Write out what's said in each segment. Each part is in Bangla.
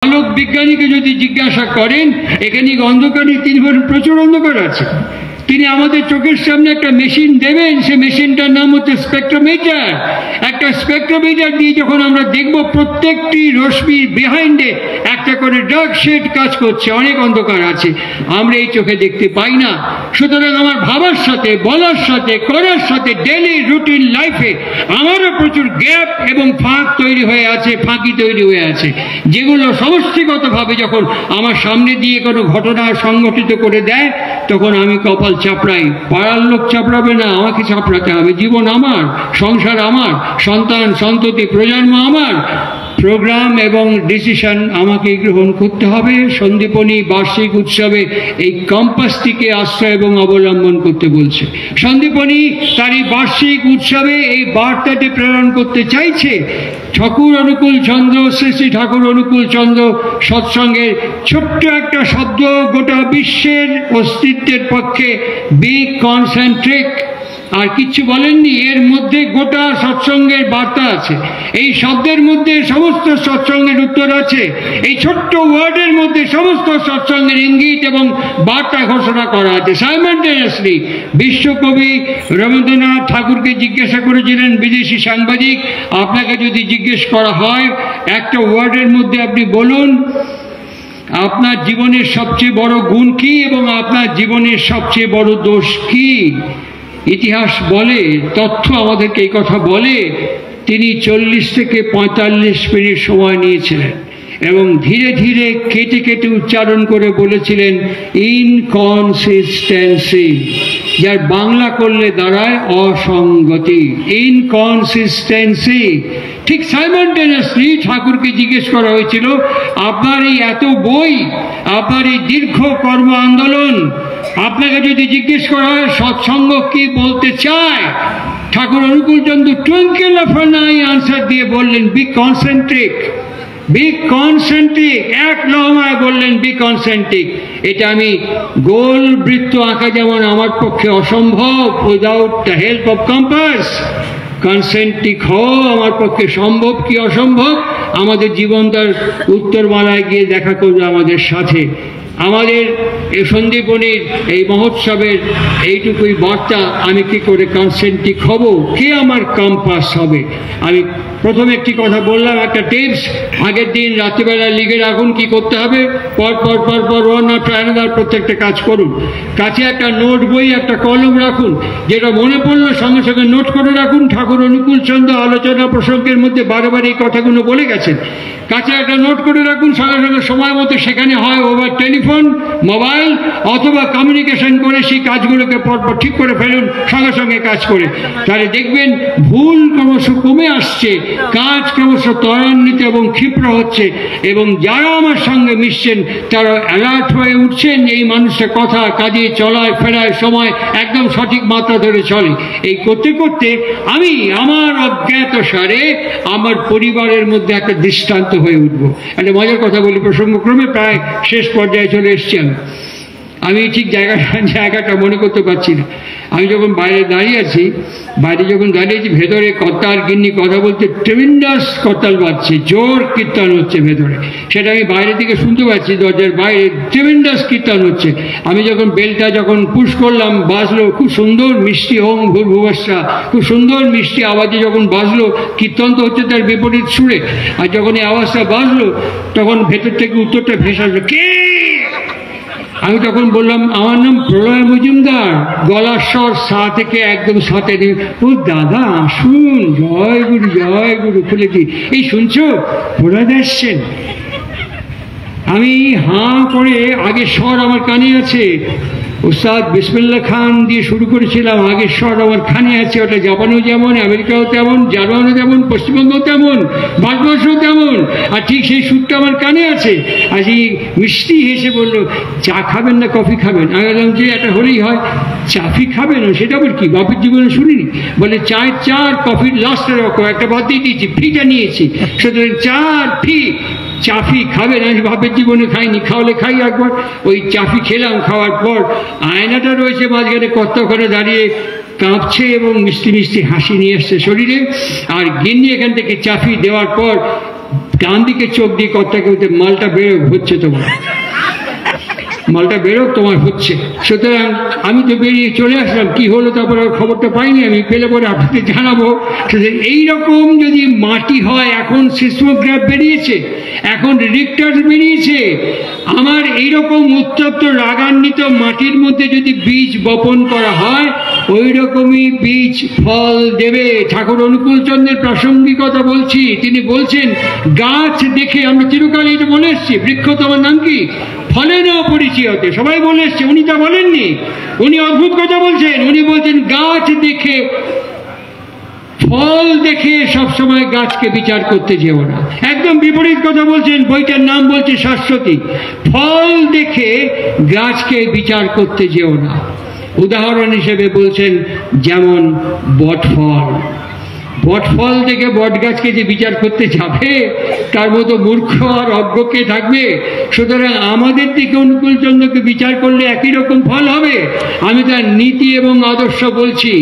আলোক বিজ্ঞানীকে যদি জিজ্ঞাসা করেন এখানে অন্ধকারে তিনি বলেন প্রচুর অন্ধকার আছে। তিনি আমাদের চোখের সামনে একটা মেশিন দেবেন, সে মেশিনটার নাম হচ্ছে স্পেকট্রোমিটার। একটা স্পেকট্রোমিটার দিয়ে যখন আমরা দেখব প্রত্যেকটি রশ্মির বিহাইন্ডে একটা করে ডার্ক শেড কাজ করছে, অনেক অন্ধকার আছে, আমরা এই চোখে দেখতে পাই না। সুতরাং আমার ভাবার সাথে, বলার সাথে, করার সাথে ডেইলি রুটিন লাইফে আমারও প্রচুর গ্যাপ এবং ফাঁক তৈরি হয়ে আছে, ফাঁকি তৈরি হয়ে আছে, যেগুলো সমষ্টিগতভাবে যখন আমার সামনে দিয়ে কোনো ঘটনা সংগঠিত করে দেয় তখন আমি কপাল চাপড়াই। পাড়ার লোক চাপড়াবে না, আমাকে চাপড়াতে হবে। জীবন আমার, সংসার আমার, সন্তান সন্ততি প্রজন্ম আমার, প্রোগ্রাম এবং ডিসিশন আমাকে গ্রহণ করতে হবে। সন্দীপনী বার্ষিক উৎসবে এই কম্পাসটিকে আশ্রয় এবং অবলম্বন করতে বলছে। সন্দীপনী তার এই বার্ষিক উৎসবে এই বার্তাটি প্রেরণ করতে চাইছে। ঠাকুর অনুকূল চন্দ্র, শ্রী শ্রী ঠাকুর অনুকূল চন্দ্র সৎসঙ্গের ছোট্ট একটা শব্দ গোটা বিশ্বের অস্তিত্বের পক্ষে বি কনসেন্ট্রিক, আর কিছু বলেননি। এর মধ্যে গোটা সৎসঙ্গের বার্তা আছে, এই শব্দের মধ্যে সমস্ত সৎসঙ্গের উত্তর আছে, এই ছোট্ট ওয়ার্ডের মধ্যে সমস্ত সৎসঙ্গের ইঙ্গিত এবং বার্তা ঘোষণা করা আছে সাইমালটেনিয়াসলি। বিশ্বকবি রবীন্দ্রনাথ ঠাকুরকে জিজ্ঞাসা করেছিলেন বিদেশি সাংবাদিক, আপনাকে যদি জিজ্ঞেস করা হয় একটা ওয়ার্ডের মধ্যে আপনি বলুন আপনার জীবনের সবচেয়ে বড় গুণ কি এবং আপনার জীবনের সবচেয়ে বড় দোষ কি। ইতিহাস বলে, তথ্য আমাদেরকে এই কথা বলে, তিনি 40 থেকে 45 মিনিট সময় নিয়েছিলেন এবং ধীরে ধীরে কেটে কেটে উচ্চারণ করে বলেছিলেন ইনকনসিস্টেন্সি, যার বাংলা করলে দাঁড়ায় অসঙ্গতি। ইনকনসিস্টেন্সি। ঠিক সাইমনটেনিয়াসলি ঠাকুরকে জিজ্ঞেস করা হয়েছিল আপনার এই এত বই, আপনার এই দীর্ঘ কর্ম আন্দোলন, আপনাকে যদি জিজ্ঞেস করা হয় সৎসঙ্গ কি বলতে চায়, Thakur Anukulchandra twinkle of an eye answer দিয়ে বললেন বি কনসেন্ট্রিক, বি কনসেন্ট্রিক। এক লহমায় বললেন বি কনসেন্ট্রিক। এটা আমি গোল বৃত্ত আঁকা যেমন আমার পক্ষে অসম্ভব without the help of compass, concentric হও আমার পক্ষে সম্ভব কি অসম্ভব। আমাদের জীবন তার উত্তরমালায় গিয়ে দেখা করবে আমাদের সাথে। আমাদের এই সন্দীপনীর এই মহোৎসবের এইটুকুই বার্তা, আমি কি করে কনসেন্ট্রিক হব, কে আমার কম্পাস হবে। আমি প্রথমে একটি কথা বললাম, একটা টিপস, আগের দিন রাত্রিবেলা লিখে রাখুন কি করতে হবে, পর পর পর পর ওয়ান আফটার অ্যানাদার প্রত্যেকটা কাজ করুন। কাছে একটা নোট বই, একটা কলম রাখুন, যেটা মনে পড়লো সঙ্গে সঙ্গে নোট করে রাখুন। ঠাকুর অনুকূল চন্দ্র আলোচনা প্রসঙ্গের মধ্যে বারবার এই কথাগুলো বলে গেছেন। কাছে একটা নোট করে রাখুন, সঙ্গে সঙ্গে সময় মতো সেখানে হয় ওভার টেলিফোন, মোবাইল অথবা কমিউনিকেশন করে সেই কাজগুলোকে পরপর ঠিক করে ফেলুন, সঙ্গে সঙ্গে কাজ করে। তাহলে দেখবেন ভুল ক্রমশ কমে আসছে, কাজ ক্রমশ ত্বরান্বিত এবং ক্ষিপ্র হচ্ছে, এবং যারা আমার সঙ্গে মিশছেন তারা অ্যালার্ট হয়ে উঠছেন যে এই মানুষের কথা কাজে চলায় ফেরায় সময় একদম সঠিক মাত্রা ধরে চলে। এই করতে করতে আমি আমার অজ্ঞাত সারে আমার পরিবারের মধ্যে একটা দৃষ্টান্ত হয়ে উঠবো। একটা মজার কথা বলি, প্রসঙ্গক্রমে প্রায় শেষ পর্যায়ে চলে এসছি। আমি ঠিক জায়গাটা মনে করতে পারছি না। আমি যখন বাইরে দাঁড়িয়ে আছি, ভেতরে কর্তাল গিন্নি কথা বলতে ট্রেমেন্ডাস করতাল বাজছে, জোর কীর্তন হচ্ছে ভেতরে, সেটা আমি বাইরে থেকে শুনতে পাচ্ছি। দরজার বাইরে ট্রেমেন্ডাস কীর্তন হচ্ছে। আমি যখন বেলটা পুশ করলাম, বাজলো খুব সুন্দর মিষ্টি হোম ভূর্ভুবস্যা, খুব সুন্দর মিষ্টি আওয়াজে যখন বাজলো, কীর্তন তো হচ্ছে তার বিপরীত সুরে, আর যখন এই আওয়াজটা বাজলো তখন ভেতর থেকে উত্তরটা ভেসে আসলো, কে? আমি তখন বললাম আমার নাম প্রলয় মজুমদার। গলার স্বর সা থেকে একদম সাথে দিয়ে, ও দাদা আসুন, জয় গুরু জয় গুরু। খুলেছি, এই শুনছো প্রলয় আসছেন। আমি হাঁ করে, আগের স্বর আমার কানে আছে, উস্তাদ বিসমিল্লাহ খান দিয়ে শুরু করেছিলাম, আগের স্বর আমার কানে আছে। ওটা জাপানেও যেমন, আমেরিকাও তেমন, জার্মানও তেমন, পশ্চিমবঙ্গও তেমন, ভারতবর্ষও তেমন, আর ঠিক সেই সুরটা আমার কানে আছে। আর সেই মিষ্টি হেসে বললো, চা খাবেন না কফি খাবেন? আমি বললাম যে একটা হলেই হয়। চাফি খাবেন? সেটা আবার কি, বাপের জীবনে শুনিনি। বলে চায়ের চা আর কফির লাস্টের রকম একটা বাদ দিয়ে দিয়েছি, ফিটা নিয়েছি, সুতরাং চা আর ফি। চাফি খাবেন? আমি বাপের জীবনে খাইনি, খাওয়ালে খাই একবার। ওই চাফি খেলাম, খাওয়ার পর আয়নাটা রয়েছে মাঝখানে, কত করে দাঁড়িয়ে কাঁপছে এবং মিষ্টি মিষ্টি হাসি নিয়ে এসছে শরীরে। আর গিন্নি এখান থেকে চাফি দেওয়ার পর ডান দিকে চোখ দিয়ে কর্তাকে বলতে মালটা বেরোক, হচ্ছে তোমার, মালটা বেরোক তোমার হচ্ছে। সুতরাং আমি তো বেরিয়ে চলে আসলাম, কি হলো তারপর আর খবরটা পাইনি, আমি পেলে পরে আপনাদের জানাবো। এইরকম যদি মাটি হয়, এখন সিসমোগ্রাফ বেরিয়েছে, এখন রিক্টার বেরিয়েছে, আমার এইরকম উত্তপ্ত রাগান্বিত মাটির মধ্যে যদি বীজ বপন করা হয়, ওই রকমই বীজ ফল দেবে। ঠাকুর অনুকূল চন্দ্রের প্রাসঙ্গিকতা বলছি, তিনি বলছেন গাছ দেখে, আমরা চিরকাল এটা বলে এসছি, বৃক্ষ তোমার নাম কি, ফলে না পরিচয়তে, সবাই বলে এসছে, উনি তা বলেননি, উনি অদ্ভুত কথা বলছেন। উনি বলছেন গাছ দেখে, ফল দেখে সবসময় গাছকে বিচার করতে যেও না। একদম বিপরীত কথা বলছেন, বইটার নাম বলছে শাশ্বতী, ফল দেখে গাছকে বিচার করতে যেও না। উদাহরণ হিসেবে বলছেন যেমন বটফল, বটফল দেখে বট গাছকে যে বিচার করতে যাবে, তার মতো মূর্খ আর অজ্ঞ কে থাকবে? সুতরাং আমাদের দিকে অনুকূল চন্দ্রকে বিচার করলে একই রকম ফল হবে। আমি তার নীতি এবং আদর্শ বলছি।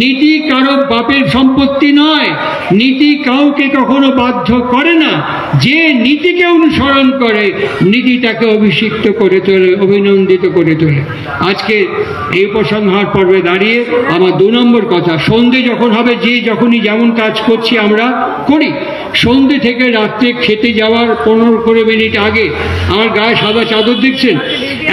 নীতি কারো বাপের সম্পত্তি নয়, নীতি কাউকে কখনো বাধ্য করে না। যে নীতিকে অনুসরণ করে, নীতি তাকে অভিষিক্ত করে তোলে, অভিনন্দিত করে তোলে। আজকে এই উপসংহার পর্বে দাঁড়িয়ে আমার 2 নম্বর কথা, সন্ধে যখন হবে, যে যখনই যেমন কাজ করছি আমরা করি, সন্ধে থেকে রাত্রে খেতে যাওয়ার 15-20 মিনিট আগে আমার গায়ে সাদা চাদর দেখছেন,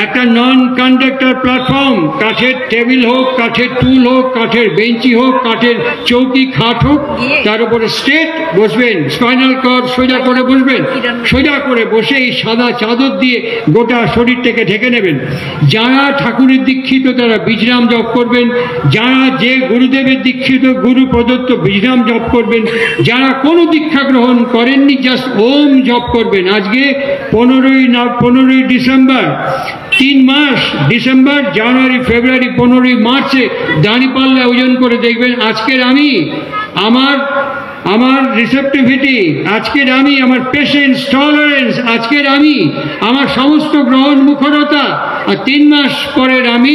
একটা নন কন্ডাক্টর প্ল্যাটফর্ম, কাঠের টেবিল হোক, কাঠের টুল হোক, কাঠের বেঞ্চি হোক, কাঠের চৌকি খাট হোক, তার উপরে স্ট্রেট বসবেন, স্পাইনাল কর্ড সোজা করে বসবেন, সোজা করে বসে এই সাদা চাদর দিয়ে গোটা শরীরটাকে ঢেকে নেবেন। যারা ঠাকুরের দীক্ষিত তারা বীজরাম জপ করবেন, যারা যে গুরুদেবের দীক্ষিত গুরু প্রদত্ত বীজরাম জপ করবেন, যারা কোনো দীক্ষা গ্রহণ করেননি জাস্ট ওম জপ করবেন। আজকে 15ই ডিসেম্বর, 3 মাস, ডিসেম্বর, জানুয়ারি, ফেব্রুয়ারি, 15ই মার্চে দাঁড়িপাল্লা ওজন করে দেখবেন আজকের আমি, আমার রিসেপটিভিটি আজকের আমি, আমার পেশেন্স টলারেন্স আজকের আমি, আমার সমস্ত গ্রহণ মুখরতা, আর 3 মাস পরের আমি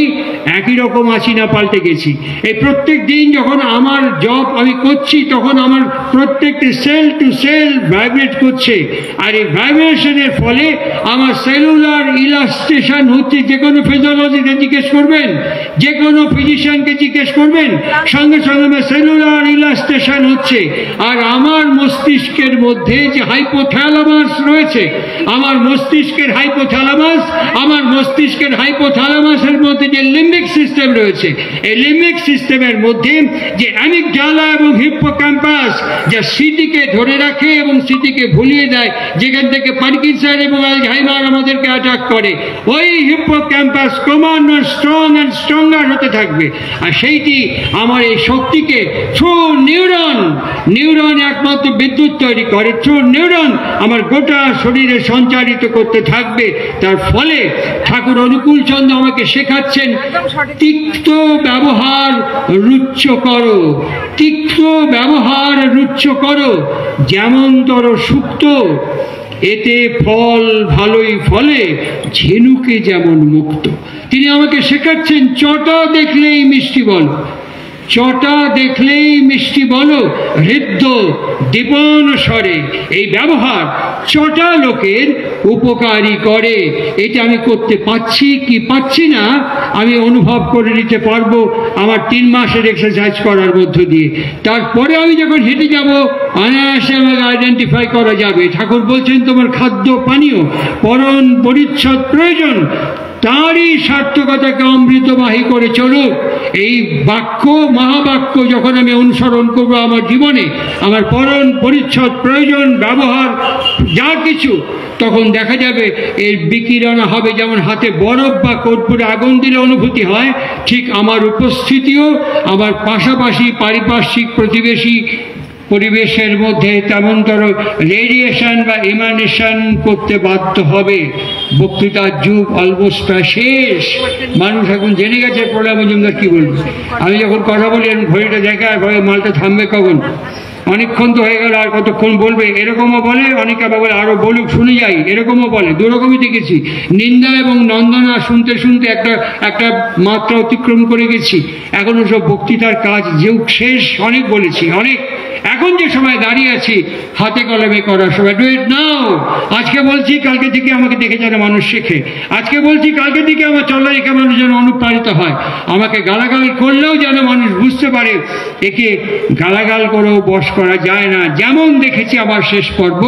একই রকম আছি না পাল্টে গেছি। এই প্রত্যেক দিন যখন আমার জব আমি করছি, তখন আমার প্রত্যেকটি সেল টু সেল ভাইব্রেট করছে, আর এই ভাইব্রেশনের ফলে আমার সেলুলার ইলাস্ট্রেশন হচ্ছে। যে কোনো ফিজিওলজিতে জিজ্ঞেস করবেন, যে কোনো ফিজিশিয়ানকে জিজ্ঞেস করবেন, সঙ্গে সঙ্গে আমার সেলুলার ইলাস্ট্রেশন হচ্ছে। আর আমার মস্তিষ্কের মধ্যে যে হাইপোথ্যালামাস রয়েছে, আমার মস্তিষ্কের হাইপোথ্যালামাস, আমার মস্তিষ্কের হাইপোথ্যালামাসের মধ্যে যে লিম্বিক সিস্টেম রয়েছে, এই লিম্বিক সিস্টেমের মধ্যে যে অ্যামিগডালা এবং হিপ্পোক্যাম্পাস, যা স্মৃতিকে ধরে রাখে এবং স্মৃতিকে ভুলিয়ে দেয়, যেখান থেকে পার্কিনসন এবং আলঝাইমার আমাদেরকে অ্যাটাক করে, ওই হিপ্পোক্যাম্পাস ক্রমান্বয়ে স্ট্রং অ্যান্ড স্ট্রঙ্গার হতে থাকবে। আর সেইটি আমার এই শক্তিকে থ্রু নিউরন একমাত্র বিদ্যুৎ তৈরি করে, থ্রু নিউরন আমার গোটা শরীরে সঞ্চারিত করতে থাকবে। তার ফলে ঠাকুর অনুকূল চন্দ্র আমাকে শেখাচ্ছেন, তিক্ত ব্যবহার রুচ্চ করো, তিক্ত ব্যবহার রুচ্চ করো, যেমন তর সুক্ত, এতে ফল ভালোই ফলে, ঝিনুকে যেমন মুক্ত। তিনি আমাকে শেখাচ্ছেন, চটা দেখলেই মিষ্টি বলো, চটা দেখলেই মিষ্টি বলো, হৃদ্য দীপন স্বরে। এই ব্যবহার চটা লোকের উপকারী করে। এটা আমি করতে পাচ্ছি কি পাচ্ছি না, আমি অনুভব করে নিতে পারবো আমার 3 মাসের এক্সারসাইজ করার মধ্য দিয়ে। তারপরে আমি যখন হেঁটে যাব, অনায়াসে আমাকে আইডেন্টিফাই করা যাবে। ঠাকুর বলছেন তোমার খাদ্য পানীয় পরণ পরিচ্ছদ প্রয়োজন, তারই সার্থকতাকে অমৃতবাহী করে চলুক। এই বাক্য, মহাবাক্য যখন আমি অনুসরণ করবো আমার জীবনে, আমার পরণ পরিচ্ছদ প্রয়োজন ব্যবহার যা কিছু, তখন দেখা যাবে এর বিকিরণ হবে। যেমন হাতে বরফ বা কর্পূরে আগুন দিলে অনুভূতি হয়, ঠিক আমার উপস্থিতিও আমার পাশাপাশি পারিপার্শ্বিক প্রতিবেশী পরিবেশের মধ্যে তেমনতর রেডিয়েশন বা ইমানেশন করতে বাধ্য হবে। বক্তৃতার যুগ অলমোস্ট প্রায় শেষ। মানুষ এখন জেনে গেছে প্রলয় মজুমদার কি বলবে। আমি যখন কথা বলি এরকম ঘড়িটা দেখায়, ঘরে মালটা থামবে কখন, অনেকক্ষণ তো হয়ে গেল, আর কতক্ষণ বলবে, এরকমও বলে। অনেকে আবার বলে আরো বলুক শুনে যাই, এরকমও বলে। দুরকমই দেখেছি, নিন্দা এবং নন্দনা শুনতে শুনতে একটা মাত্রা অতিক্রম করে গেছি। এখন ওসব বক্তৃতার কাজ যুগ শেষ, অনেক বলেছি, অনেক। এখন যে সময় দাঁড়িয়ে আছি হাতে কলমে করার সময়, ডু ইট নাও। আজকে বলছি, কালকে থেকে আমাকে দেখে যেন মানুষ শেখে। আজকে বলছি, কালকে থেকে আমার চলা রেখে মানুষ যেন অনুপ্রাণিত হয়। আমাকে গালাগাল করলেও যেন মানুষ বুঝতে পারে একে গালাগাল করেও বশ করা যায় না। যেমন দেখেছি আমার শেষ পর্ব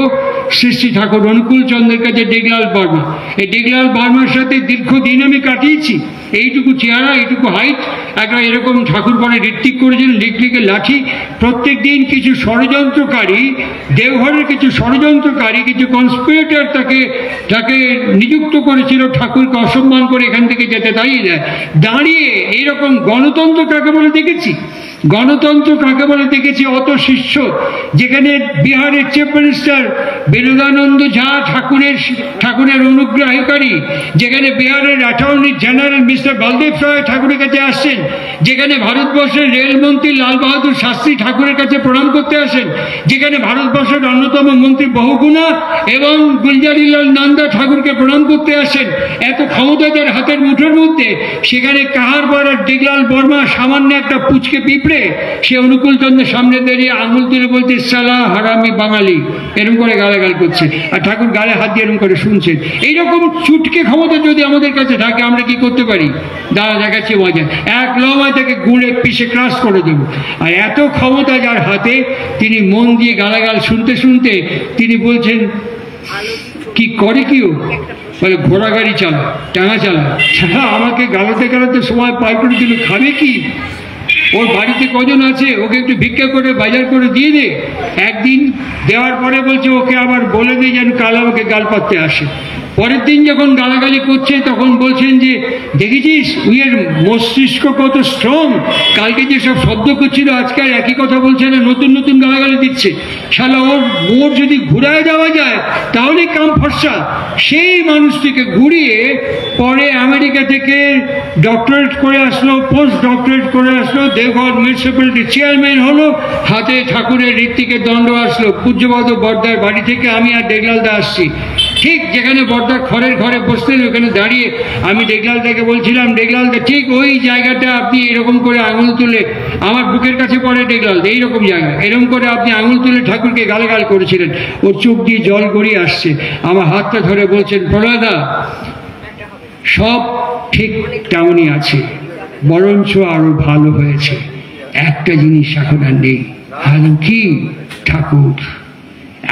শ্রী শ্রী ঠাকুর অনুকূল চন্দ্রের কাছে ডিগলাল বর্মা, এই ডিগলাল বর্মার সাথে দীর্ঘদিন আমি কাটিয়েছি। এইটুকু চেহারা, এইটুকু হাইট, একটা এরকম ঠাকুর পরে ঋত্বিক করেছেন, লিকলিকে লাঠি। প্রত্যেক দিন কিছু ষড়যন্ত্রকারী, দেওঘরের কিছু ষড়যন্ত্রকারী, কিছু কনস্পিরেটর তাকে নিযুক্ত করেছিল ঠাকুরকে অসম্মান করে এখান থেকে যেতে দাঁড়িয়ে এইরকম গণতন্ত্র কাকে বলে দেখেছি। গণতন্ত্র কাকে বলে দেখেছি? অত শিষ্য, যেখানে বিহারের চিফ মিনিস্টার বিনোদানন্দ ঝা ঠাকুরের অনুগ্রহকারী, যেখানে বিহারের অ্যাটর্নি জেনারেল মিস্টার বলদেব রায় ঠাকুরের কাছে আসছেন, যেখানে ভারতবর্ষের রেলমন্ত্রী লাল বাহাদুর শাস্ত্রী ঠাকুরের কাছে প্রণাম করতে আসেন, যেখানে ভারতবর্ষের অন্যতম মন্ত্রী বহুগুণা এবং গুলজারিলাল নন্দা ঠাকুরকে প্রণাম করতে আসেন, এত ক্ষমতা যার হাতের মুঠোর মধ্যে, সেখানে কাহার বড় ডিগলাল বর্মা সামান্য একটা পুচকে পিঁপড়ে সে অনুকূল চন্দ্রের সামনে দাঁড়িয়ে আঙুল তুলে বলছে সালা হারামি বাঙালি, এরকম করে গালাগাল করছে, আর ঠাকুর গালে হাত দিয়ে এরকম করে শুনছেন। এইরকম চুটকে ক্ষমতা যদি আমাদের কাছে থাকে, আমরা কি করতে পারি? দাঁড়া দেখাচ্ছি মজা, এক লমায় তাকে গুঁড়ে পিষে ক্রাশ করে দেবো। আর এত ক্ষমতা যার হাতে, তিনি মন দিয়ে গালাগাল শুনতে শুনতে তিনি বলছেন কি করে কেউ বলে ঘোড়া গাড়ি চালা, টাঙা চালা। আমাকে গালাতে গালাতে সময় পার করে দিল, খাবে কি? ওর বাড়িতে কজন আছে, ওকে একটু ভিক্ষা করে বাজার করে দিয়ে দে। একদিন দেওয়ার পরে বলছে ওকে আবার বলে দে যেন কাল আমাকে গাল পাততে আসে। পরের দিন যখন গালাগালি করছে তখন বলছেন যে দেখেছিস উইয়ের মস্তিষ্ক কত স্ট্রং, কালকে যেসব শব্দ করছিল আজকে আর একই কথা বলছে না, নতুন নতুন গালাগালি দিচ্ছে। শালা ওর যদি ঘুরায় দেওয়া যায় তাহলে কাম ফর্সা। সেই মানুষটিকে ঘুরিয়ে পরে আমেরিকা থেকে ডক্টরেট করে আসলো, পোস্ট ডক্টরেট করে আসলো, দেওঘর মিউনিসিপ্যালিটি চেয়ারম্যান হলো, হাতে ঠাকুরের ঋত্বিকের দণ্ড আসলো। পূজ্যপদ বর্দার বাড়ি থেকে আমি আর ডেগলালদা আসছি, ঠিক যেখানে বর্দা খড়ের ঘরে বসতেন ওখানে দাঁড়িয়ে আমি ডেগলালদাকে বলছিলাম, ডেগলালদা ঠিক ওই জায়গাটা আপনি এরকম করে আঙুল তুলে, আমার বুকের কাছে পড়ে ডেগলালদা, এইরকম জায়গা এরকম করে আপনি আঙুল তুলে ঠাকুরকে গালাগাল করেছিলেন। ওর চোখ দিয়ে জল গড়িয়ে আসছে, আমার হাতটা ধরে বলছেন প্রলয়দা সব ঠিক তেমনই আছে, বরঞ্চ আরো ভালো হয়েছে, একটা জিনিস এখন আর নেই। কি? ঠাকুর।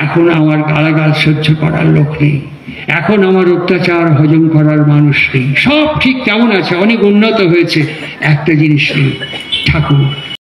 এখন আমার গালাগাল সহ্য করার লোক নেই, এখন আমার অত্যাচার হজম করার মানুষ নেই, সব ঠিক তেমন আছে, অনেক উন্নত হয়েছে, একটা জিনিস নেই, ঠাকুর।